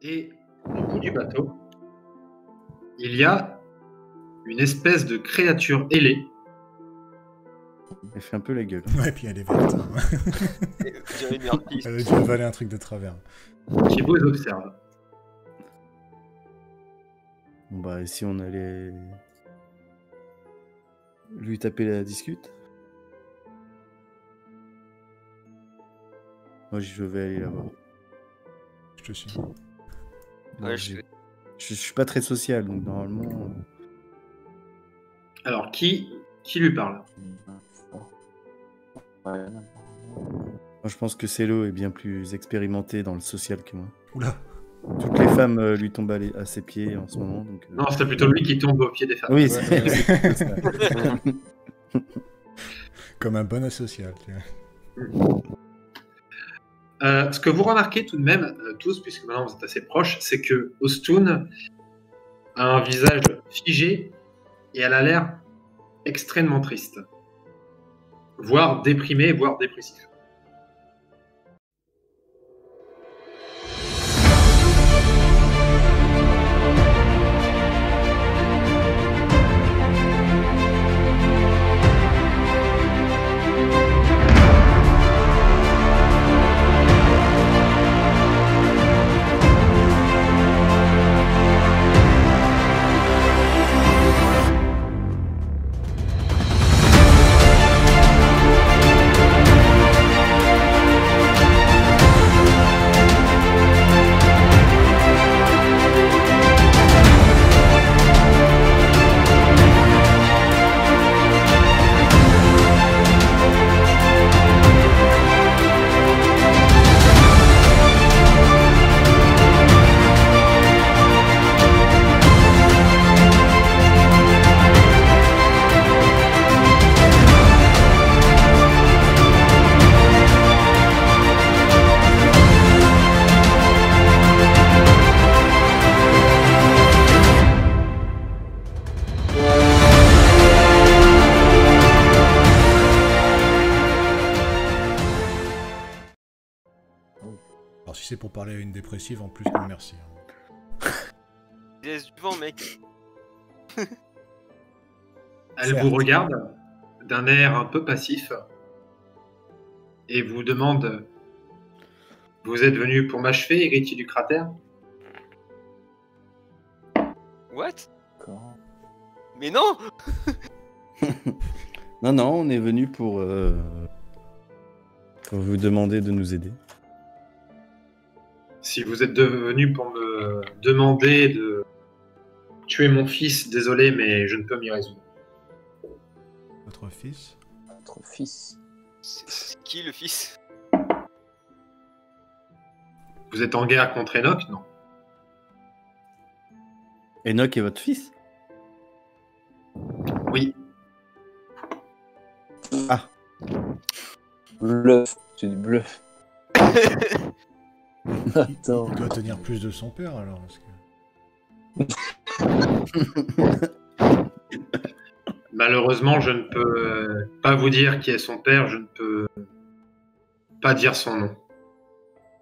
Et au bout du bateau, il y a une espèce de créature ailée. Elle fait un peu la gueule. Ouais, puis elle est verte. Hein. Elle a dû avaler un truc de travers. Qui vous observe. Bon bah, et si on allait lui taper la discute? Moi, je vais aller la voir. Je te suis. Bon, Ouais, je suis pas très social, donc normalement... Alors, qui lui parle? Moi, je pense que Célo est bien plus expérimenté dans le social que moi. Oula. Toutes les femmes lui tombent à ses pieds en ce moment. Donc, Non, c'est plutôt lui qui tombe au pied des femmes. Oui, c'est ça. Comme un bon asocial. Ce que vous remarquez tout de même, tous, puisque maintenant vous êtes assez proches, c'est que Ostun a un visage figé et elle a l'air extrêmement triste. Voire déprimé, voire dépressif. Alors si c'est pour parler à une dépressive, en plus, non merci. Laisse du vent, mec. Elle vous regarde d'un air un peu passif et vous demande: vous êtes venu pour m'achever, héritier du cratère? What? Mais non. Non, on est venu pour vous demander de nous aider. Si vous êtes venu pour me demander de tuer mon fils, désolé, mais je ne peux m'y résoudre. Votre fils? Votre fils. C'est qui le fils? Vous êtes en guerre contre Enoch, non? Enoch est votre fils? Oui. Ah. Bluff. C'est du bluff. Attends. Il doit tenir plus de son père alors. Malheureusement, je ne peux pas vous dire qui est son père, je ne peux pas dire son nom.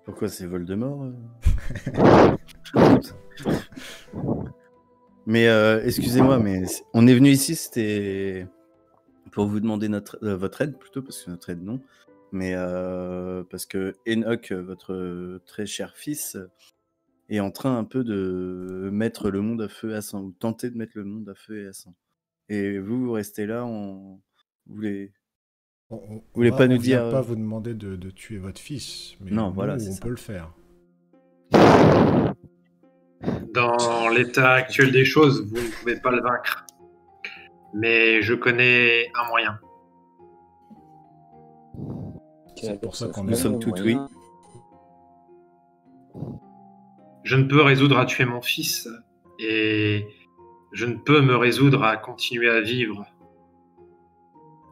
Pourquoi c'est Voldemort? Mais excusez-moi, mais on est venu ici, c'était pour vous demander votre aide plutôt, parce que notre aide non. Mais parce que Enoch, votre très cher fils, est en train un peu de mettre le monde à feu et à sang, ou tenter de mettre le monde à feu et à sang. Et vous restez là, vous voulez pas nous dire... On vient pas vous demander de tuer votre fils, mais non, nous, voilà, on peut le faire. Dans l'état actuel des choses, vous ne pouvez pas le vaincre. Mais je connais un moyen. C'est pour ça qu'on Nous sommes toutes oui. Je ne peux résoudre à tuer mon fils, et je ne peux me résoudre à continuer à vivre.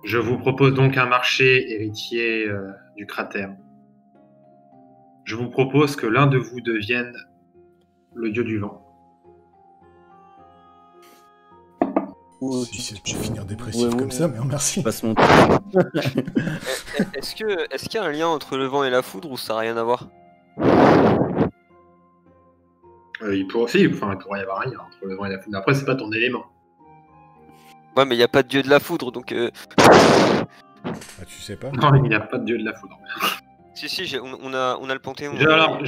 Je vous propose donc un marché héritier du cratère. Je vous propose que l'un de vous devienne le dieu du vent. Si c'est pour finir dépressif comme ça, mais merci. Passe mon Est-ce qu'il y a un lien entre le vent et la foudre ou ça n'a rien à voir? Il pourrait y avoir rien entre le vent et la foudre. Après, c'est pas ton élément. Ouais, mais il n'y a pas de dieu de la foudre, donc... Ah, tu sais pas? Non, il n'y a pas de dieu de la foudre. Si, on a le Panthéon. Alors,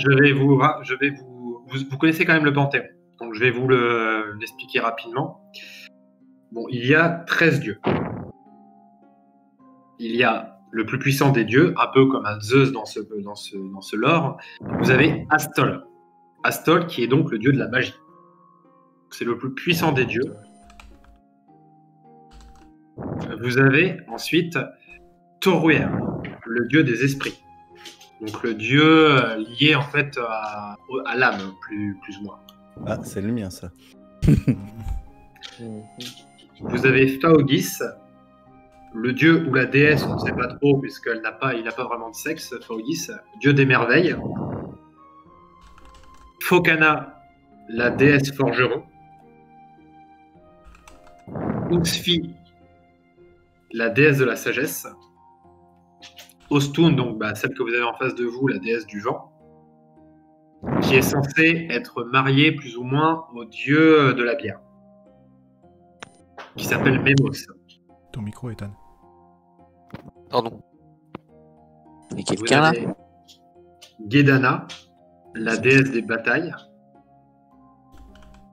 vous connaissez quand même le Panthéon. Donc, je vais vous l'expliquer rapidement. Bon, il y a 13 dieux. Il y a le plus puissant des dieux, un peu comme un Zeus dans ce lore. Vous avez Astol. Astol, qui est donc le dieu de la magie. C'est le plus puissant des dieux. Vous avez ensuite Toruer, le dieu des esprits. Donc le dieu lié en fait à l'âme, plus ou moins. Ah, c'est le mien, ça. Vous avez Faogis, le dieu ou la déesse, on ne sait pas trop, puisqu'il n'a pas vraiment de sexe, Faogis, dieu des merveilles. Phocana, la déesse forgeron. Uxfi, la déesse de la sagesse. Ostun, donc celle que vous avez en face de vous, la déesse du vent, qui est censée être mariée plus ou moins au dieu de la bière, qui s'appelle Mémos. Ton micro, Ethan. Pardon. Il y a quelqu'un là? Guédana, la déesse des batailles.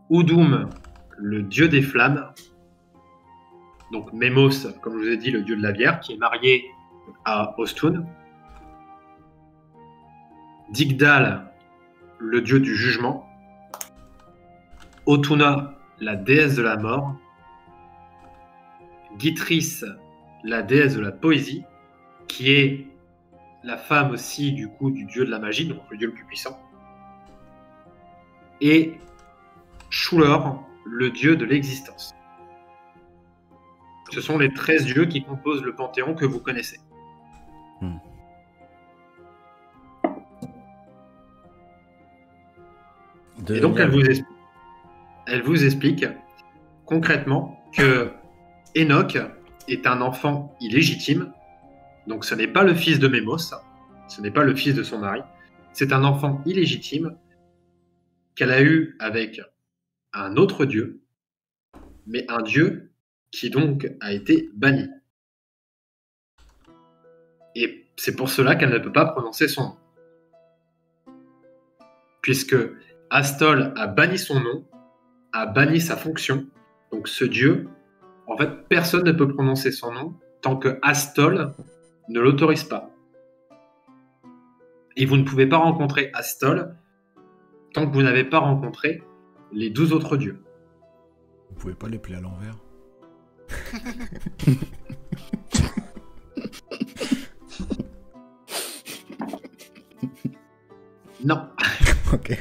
Oudoum, le dieu des flammes. Donc Mémos, comme je vous ai dit, le dieu de la bière, qui est marié à Ostun. Digdal, le dieu du jugement. Otuna, la déesse de la mort. Githris, la déesse de la poésie, qui est la femme aussi du coup du dieu de la magie, donc le dieu le plus puissant. Et Shulor, le dieu de l'existence. Ce sont les 13 dieux qui composent le panthéon que vous connaissez. Et donc elle vous explique concrètement que Enoch est un enfant illégitime. Donc ce n'est pas le fils de Mémos, ce n'est pas le fils de son mari. C'est un enfant illégitime qu'elle a eu avec un autre dieu, mais un dieu qui donc a été banni. Et c'est pour cela qu'elle ne peut pas prononcer son nom. Puisque Astol a banni son nom, a banni sa fonction. Donc ce dieu, en fait, personne ne peut prononcer son nom tant que Astol ne l'autorise pas. Et vous ne pouvez pas rencontrer Astol tant que vous n'avez pas rencontré les 12 autres dieux. Vous pouvez pas les plier à l'envers? Non. Ok.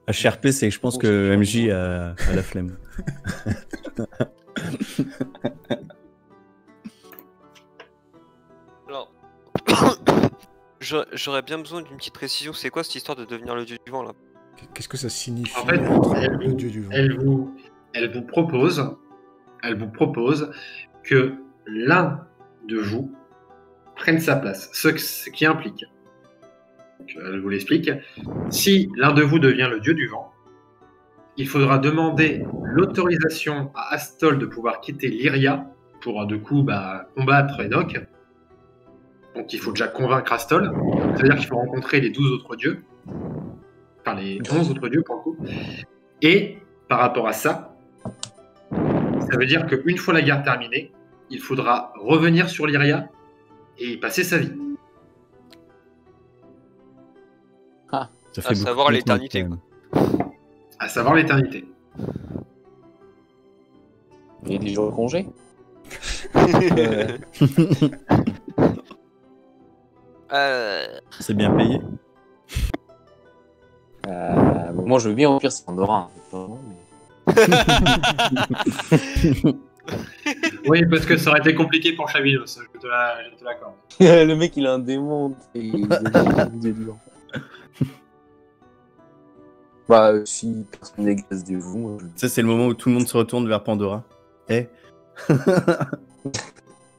HRP, c'est que je pense que MJ a la flemme. Alors, j'aurais bien besoin d'une petite précision. C'est quoi cette histoire de devenir le dieu du vent là? Qu'est-ce que ça signifie? En fait, le dieu du vent. elle vous propose que l'un de vous prenne sa place. Ce qui implique, donc, elle vous l'explique, si l'un de vous devient le dieu du vent, il faudra demander l'autorisation à Astol de pouvoir quitter Lyria pour du coup combattre Enoch. Donc il faut déjà convaincre Astol. C'est-à-dire qu'il faut rencontrer les 12 autres dieux. Enfin les 11 autres dieux pour le coup. Et par rapport à ça, ça veut dire qu'une fois la guerre terminée, il faudra revenir sur Lyria et y passer sa vie. Ça fait À savoir beaucoup de l'éternité, temps, quand même. À savoir l'éternité. Il y a des jours de congé? C'est bien payé. Moi, je veux bien remplir cet Andorra. Oui, parce que ça aurait été compliqué pour Chavinos, je te l'accorde. Le mec, il a un démon. Et il est dur. Si personne n'existe de vous. Ça, c'est le moment où tout le monde se retourne vers Pandora.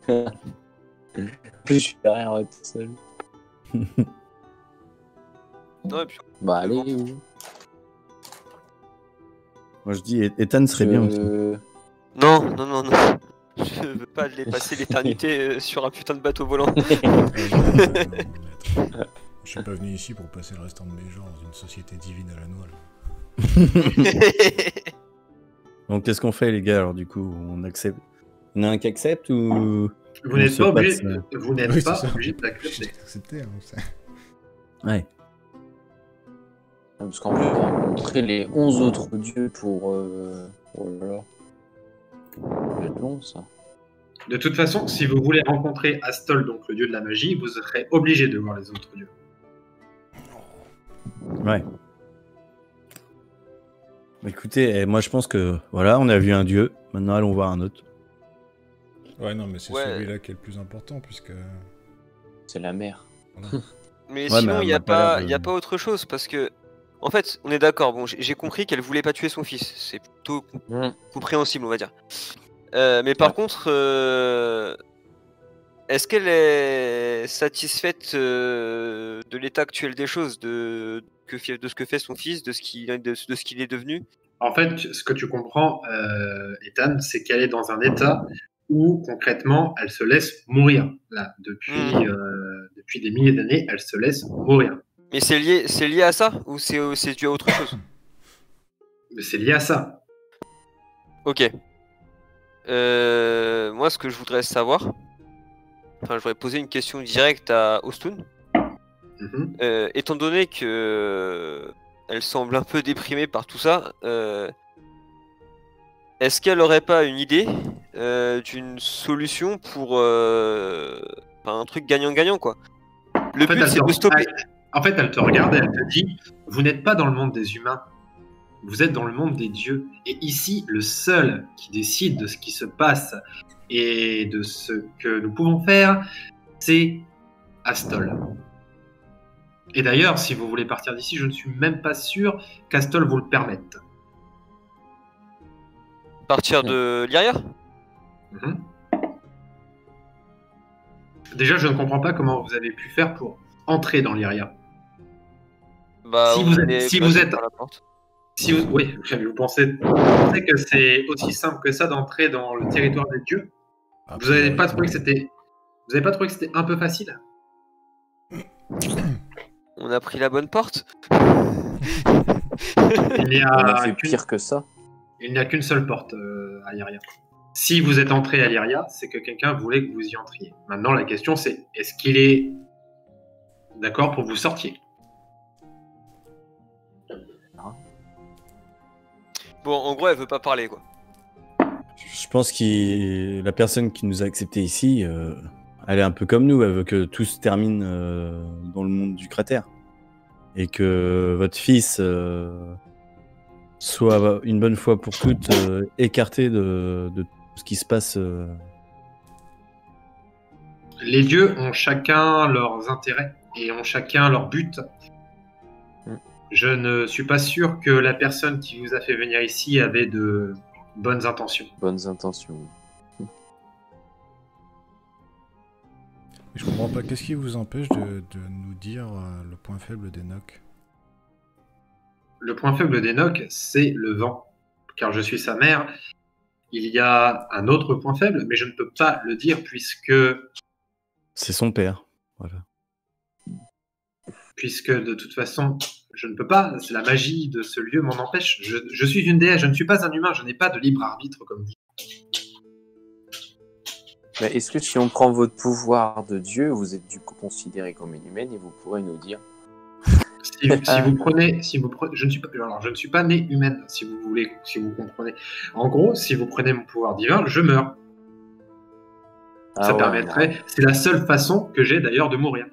En plus, je suis derrière tout seul. Non, Non, et puis... Bah allez, oui. Moi je dis Ethan serait bien aussi. Non. Je veux pas aller passer l'éternité sur un putain de bateau volant. Je suis pas venu ici pour passer le restant de mes jours dans une société divine à la noix. Donc qu'est-ce qu'on fait les gars alors du coup on accepte. Il y en a un qui accepte ou Vous n'êtes pas obligé, Oui, d'accepter. Accepté, hein, Ouais. Parce qu'en plus, rencontrer les 11 autres dieux pour... Oh là là. Ça va être long, ça. De toute façon, si vous voulez rencontrer Astol, donc le dieu de la magie, vous serez obligé de voir les autres dieux. Ouais. Écoutez, moi je pense que voilà, on a vu un dieu, maintenant allons voir un autre. Ouais, non, mais c'est Ouais. celui-là qui est le plus important, puisque... C'est la mer. Voilà. Mais Ouais, sinon, mais il n'y a, elle m'a pas l'air de- y a pas autre chose, parce que... En fait, on est d'accord, bon, j'ai compris qu'elle voulait pas tuer son fils. C'est plutôt compréhensible, on va dire. Mais par contre, est-ce qu'elle est satisfaite de l'état actuel des choses, de ce que fait son fils, de ce qu'il est devenu? En fait, ce que tu comprends, Ethan, c'est qu'elle est dans un état où, concrètement, elle se laisse mourir. Là, depuis des milliers d'années, elle se laisse mourir. Mais c'est lié à ça, ou c'est dû à autre chose? Mais c'est lié à ça. Ok. Moi, ce que je voudrais savoir, enfin, je voudrais poser une question directe à Ostun. Mhm. Étant donné que elle semble un peu déprimée par tout ça, est-ce qu'elle aurait pas une idée d'une solution pour un truc gagnant-gagnant, quoi? Le but, c'est de stopper. En fait, elle te regarde et elle te dit, vous n'êtes pas dans le monde des humains. Vous êtes dans le monde des dieux. Et ici, le seul qui décide de ce qui se passe et de ce que nous pouvons faire, c'est Astol. Et d'ailleurs, si vous voulez partir d'ici, je ne suis même pas sûr qu'Astol vous le permette. Partir de Lyria? Mhm. Déjà, je ne comprends pas comment vous avez pu faire pour entrer dans Lyria. Bah, Si on vous est êtes- passé par la porte. Oui, vous pensez que c'est aussi simple que ça d'entrer dans le territoire des dieux? Vous n'avez pas trouvé que c'était un peu facile? On a pris la bonne porte. Il n'y On a a fait pire que ça. qu'une seule porte à Lyria. Si vous êtes entré à Lyria, c'est que quelqu'un voulait que vous y entriez. Maintenant, la question c'est, est-ce qu'il est d'accord pour que vous sortiez? Bon, en gros, elle veut pas parler, quoi. Je pense que la personne qui nous a acceptés ici, elle est un peu comme nous, elle veut que tout se termine dans le monde du cratère. Et que votre fils soit une bonne fois pour toutes écarté de tout ce qui se passe. Les dieux ont chacun leurs intérêts et ont chacun leur but. Je ne suis pas sûr que la personne qui vous a fait venir ici avait de bonnes intentions. Bonnes intentions. Je comprends pas, qu'est-ce qui vous empêche de nous dire le point faible d'Enoch? Le point faible d'Enoch, c'est le vent. Car je suis sa mère. Il y a un autre point faible, mais je ne peux pas le dire puisque C'est son père. Voilà. Puisque de toute façon, je ne peux pas. La magie de ce lieu m'en empêche. Je suis une déesse, je ne suis pas un humain, je n'ai pas de libre arbitre comme dit. Mais est-ce que si on prend votre pouvoir de Dieu, vous êtes du coup considéré comme une humaine et vous pourrez nous dire? Si vous prenez, je ne suis pas née humaine, si vous voulez, si vous comprenez. En gros, si vous prenez mon pouvoir divin, je meurs. Ça permettrait. Ouais. C'est la seule façon que j'ai d'ailleurs de mourir.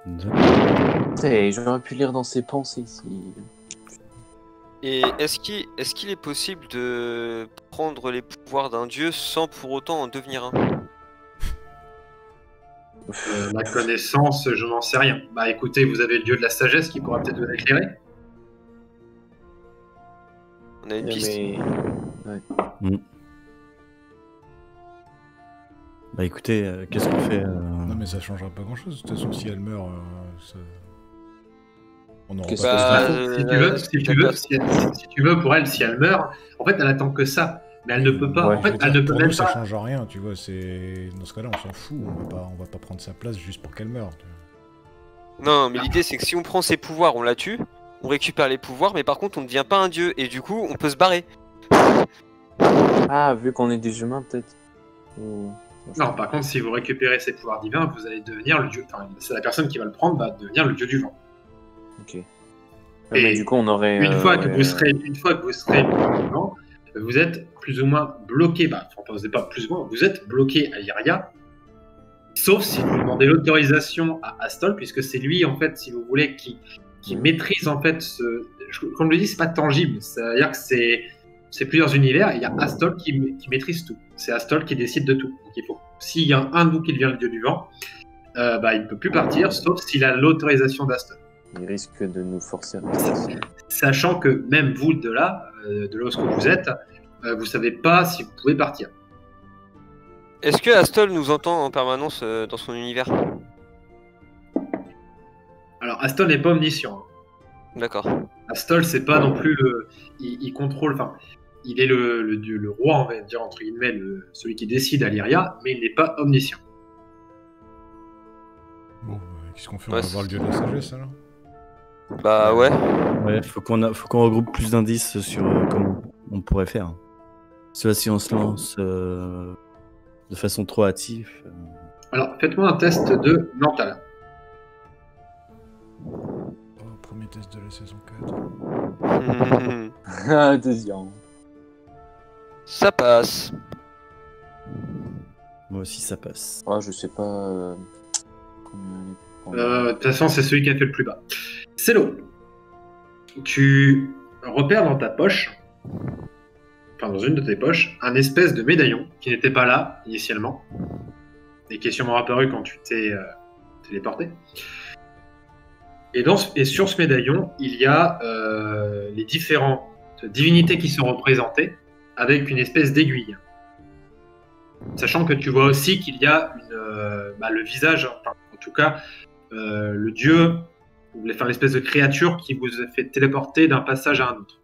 J'aurais pu lire dans ses pensées. Et est-ce qu'il est possible de prendre les pouvoirs d'un dieu sans pour autant en devenir un? La connaissance, je n'en sais rien. Bah écoutez, vous avez le dieu de la sagesse qui pourra peut-être vous éclairer. On a une piste. Ouais. Bah écoutez, qu'est-ce qu'on fait Non mais ça changera pas grand-chose. De toute façon, si elle meurt, On aura Qu'est-ce pas que plus d'infos. Si tu veux, pour elle, si elle meurt, en fait, elle attend que ça. Mais elle ne peut pas. Ouais, En Je fait, veux elle dire, ne peut pour même nous, ça pas. change rien, tu vois. C'est dans ce cas-là, on s'en fout. On va pas prendre sa place juste pour qu'elle meure. Tu vois. Non, mais l'idée c'est que si on prend ses pouvoirs, on la tue, on récupère les pouvoirs, mais par contre on ne devient pas un dieu, et du coup on peut se barrer. Ah, vu qu'on est des humains, peut-être. Ou- Non, par contre, si vous récupérez ses pouvoirs divins, vous allez devenir le dieu. Enfin, c'est la personne qui va le prendre va devenir le dieu du vent. Ok. Mais Et du coup, on aurait. Une fois que ouais, vous serez le dieu du vent, vous êtes plus ou moins bloqué. Enfin, vous n'êtes pas plus ou moins. Vous êtes bloqué à Iria. Sauf si vous demandez l'autorisation à Astol, puisque c'est lui, en fait, si vous voulez, qui maîtrise, en fait, comme je le dis, c'est pas tangible. C'est-à-dire que c'est plusieurs univers, et il y a Astol qui maîtrise tout. C'est Astol qui décide de tout. Donc, s'il y a un de vous qui devient le dieu du vent, il ne peut plus partir, sauf s'il a l'autorisation d'Astol. Il risque de nous forcer à rester. Sachant que même vous, de là où vous êtes, vous savez pas si vous pouvez partir. Est-ce que Astol nous entend en permanence dans son univers? Alors, Astol n'est pas omniscient. D'accord. Astol, c'est pas non plus il contrôle. Enfin, il est le roi, on va dire entre guillemets, celui qui décide à Lyria, mais il n'est pas omniscient. Bon, qu'est-ce qu'on fait? Ouais, On va voir le dieu de la sagesse alors. Bah ouais. Ouais, faut qu'on regroupe plus d'indices sur comment on pourrait faire. Soit si on se lance de façon trop hâtive. Alors, faites-moi un test de mental. Oh, premier test de la saison 4. Ah, deuxième. Ça passe. Moi aussi, ça passe. Ah, je sais pas. De toute façon, c'est celui qui a fait le plus bas. Célo, tu repères dans ta poche, enfin dans une de tes poches, un espèce de médaillon qui n'était pas là initialement et qui est sûrement apparu quand tu t'es téléporté. Et sur ce médaillon, il y a les différentes divinités qui sont représentées avec une espèce d'aiguille. Sachant que tu vois aussi qu'il y a le visage, enfin, en tout cas le dieu, enfin, l'espèce de créature qui vous a fait téléporter d'un passage à un autre.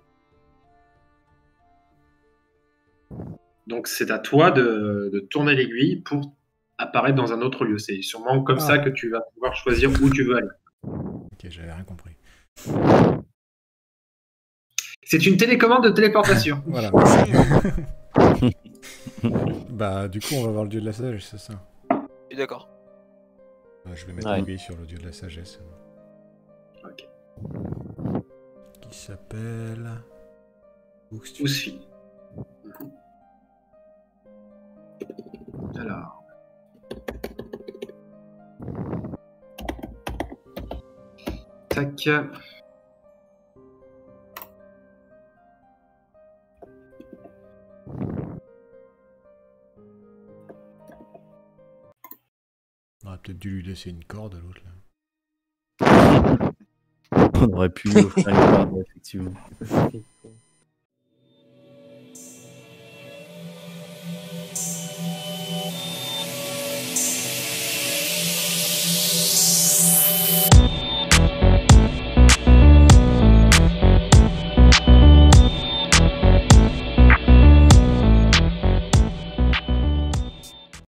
Donc c'est à toi de tourner l'aiguille pour apparaître dans un autre lieu. C'est sûrement comme ça que tu vas pouvoir choisir où tu veux aller. Ok, j'avais rien compris. C'est une télécommande de téléportation. Voilà. Bah, du coup, on va voir le dieu de la sagesse, c'est ça. Je suis d'accord. Bah, je vais mettre Ouais. l'aiguille sur le dieu de la sagesse. Ok. Qui s'appelle. Ousfi. Ousfi. Alors. Tac. On aurait peut-être dû lui laisser une corde à l'autre là. On aurait pu lui offrir une corde, effectivement.